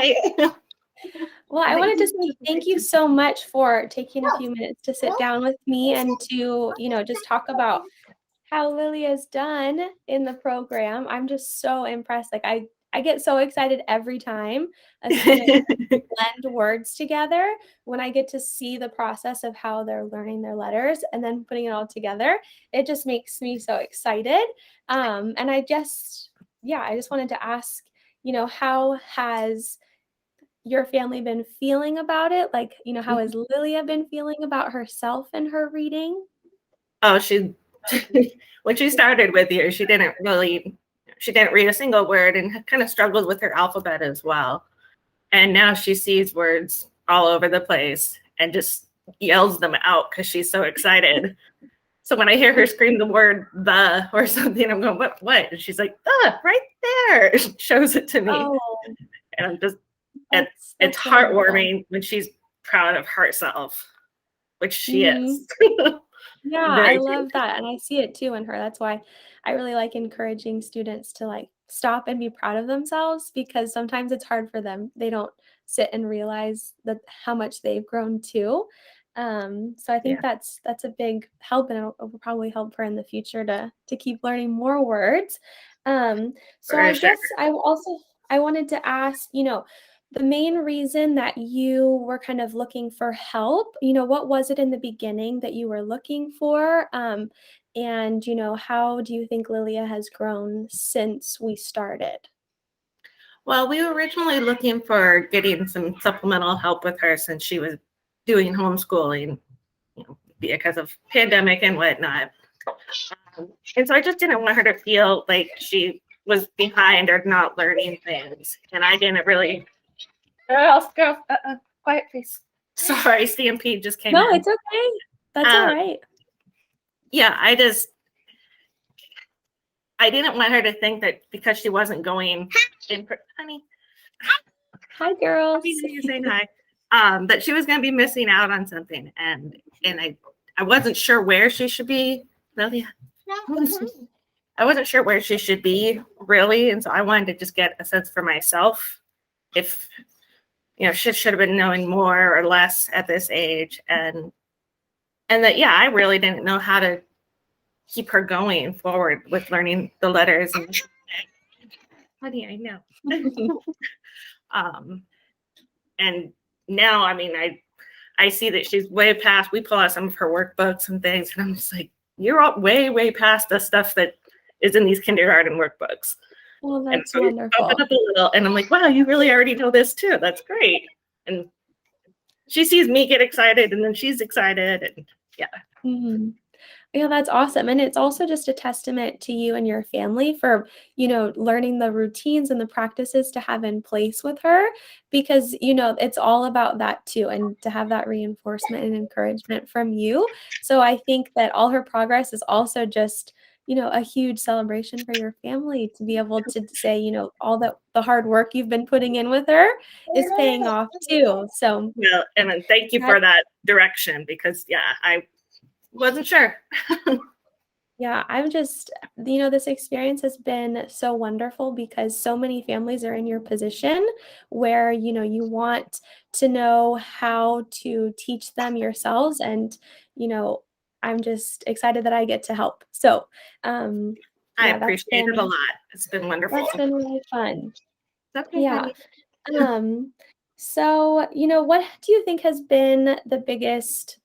Hi. Well, I wanted to say thank you so much for taking a few minutes to sit down with me and to, just talk about how Lilia's done in the program. I'm just so impressed. Like I get so excited every time a student blend words together when I get to see the process of how they're learning their letters and then putting it all together. It just makes me so excited. And I just wanted to ask, how has your family been feeling about it? Like, how has Lilia been feeling about herself and her reading? Oh, she when she started with you, she didn't read a single word and kind of struggled with her alphabet as well. And now she sees words all over the place and just yells them out because she's so excited. So when I hear her scream the word "the" or something, I'm going, what? And she's like, "The, right there." She shows it to me. Oh, And I'm just, that's it's wonderful. heartwarming when she's proud of herself, which she is. Mhm. Yeah, I Very love that. And I see it too in her. That's why I really like encouraging students to like stop and be proud of themselves because sometimes it's hard for them. They don't sit and realize that how much they've grown too. So I think Yeah, that's a big help and it will probably help her in the future to keep learning more words. So for I sure. guess I wanted to ask, the main reason that you were kind of looking for help, what was it in the beginning that you were looking for? And, how do you think Lilia has grown since we started? Well, we were originally looking for getting some supplemental help with her since she was doing homeschooling, because of pandemic and whatnot. And so I just didn't want her to feel like she was behind or not learning things. And I didn't really. Go. Quiet, please. Sorry, CMP just came No, in. it's okay. That's all Um, right. yeah, I didn't want her to think that because she wasn't going in, honey, Hi, girls. you saying hi, that she was going to be missing out on something, and I wasn't sure where she should be. Really, I wasn't sure where she should be really, and so I wanted to just get a sense for myself if she should have been knowing more or less at this age, and that I really didn't know how to keep her going forward with learning the letters. And honey, I know. um, and now, I mean, I see that she's way past. We pull out some of her workbooks and things, and I'm just like, you're all way past the stuff that is in these kindergarten workbooks. Well, And that's so we bump it wonderful. up a little, and I'm like, wow, you really already know this too. That's great. And she sees me get excited, and then she's excited, and yeah. Mhm. Yeah, that's awesome. And it's also just a testament to you and your family for, learning the routines and the practices to have in place with her because, it's all about that too. And to have that reinforcement and encouragement from you. So I think that all her progress is also just, a huge celebration for your family to be able to say, all that the hard work you've been putting in with her is paying off too. So Well, and then thank you that for that direction because I wasn't sure. Yeah, I'm just, this experience has been so wonderful because so many families are in your position where, you want to know how to teach them yourselves. And, you know, I'm just excited that I get to help. So, I yeah, appreciate it a lot. It's been wonderful. that's been really fun. Okay, Yeah. honey. Um, so, what do you think has been the biggest,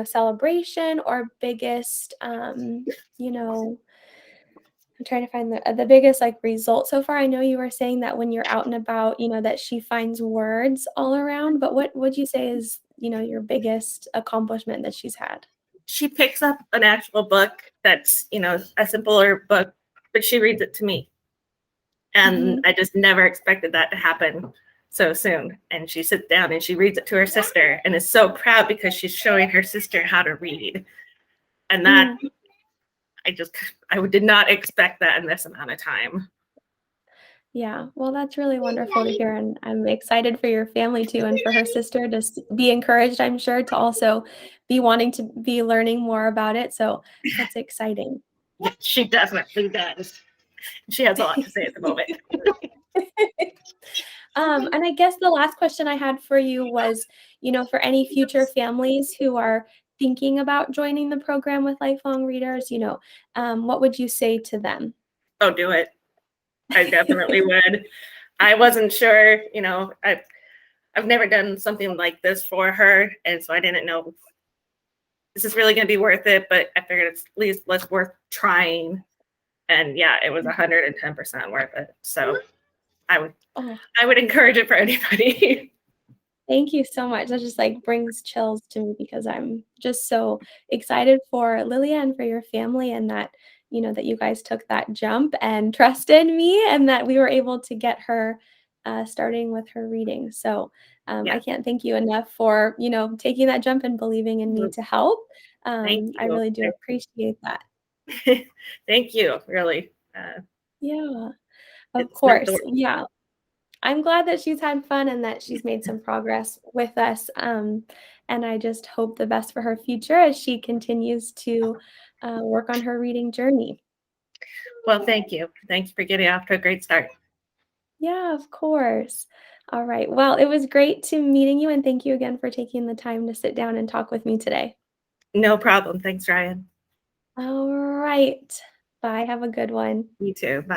celebration or biggest, I'm trying to find the biggest like result so far. I know you were saying that when you're out and about, that she finds words all around, but what would you say is, your biggest accomplishment that she's had? She picks up an actual book that's, a simpler book, but she reads it to me. And Mhm. I just never expected that to happen so soon. And she sits down and she reads it to her sister and is so proud because she's showing her sister how to read. And that Mm. I did not expect that in this amount of time. Yeah, well, that's really wonderful to hear, and I'm excited for your family too, and for her sister to be encouraged, I'm sure, to also be wanting to be learning more about it. So that's exciting. She definitely does. She has a lot to say at the moment. And I guess the last question I had for you was, for any future families who are thinking about joining the program with Lifelong Readers, what would you say to them? Oh, do it. I definitely would. I wasn't sure, I've never done something like this for her, and so I didn't know this is really going to be worth it, but I figured it's at least less worth trying. And yeah, it was 110% worth it. So I Oh, would encourage it for anybody. thank you so much. That just like brings chills to me because I'm just so excited for Lilia and for your family, and that, that you guys took that jump and trusted me, and that we were able to get her starting with her reading. So Yeah. I can't thank you enough for, taking that jump and believing in me to help. Thank I you. really do appreciate that. Thank you, really. Yeah, of It's meant the course. Yeah. I'm glad that she's had fun and that she's made some progress with us. And I just hope the best for her future as she continues to work on her reading journey. Well, thank you. Thanks for getting off to a great start. Yeah, of course. All right. Well, it was great to meeting you, and thank you again for taking the time to sit down and talk with me today. No problem. Thanks, Ryan. All right. Bye. Have a good one. You too. Bye.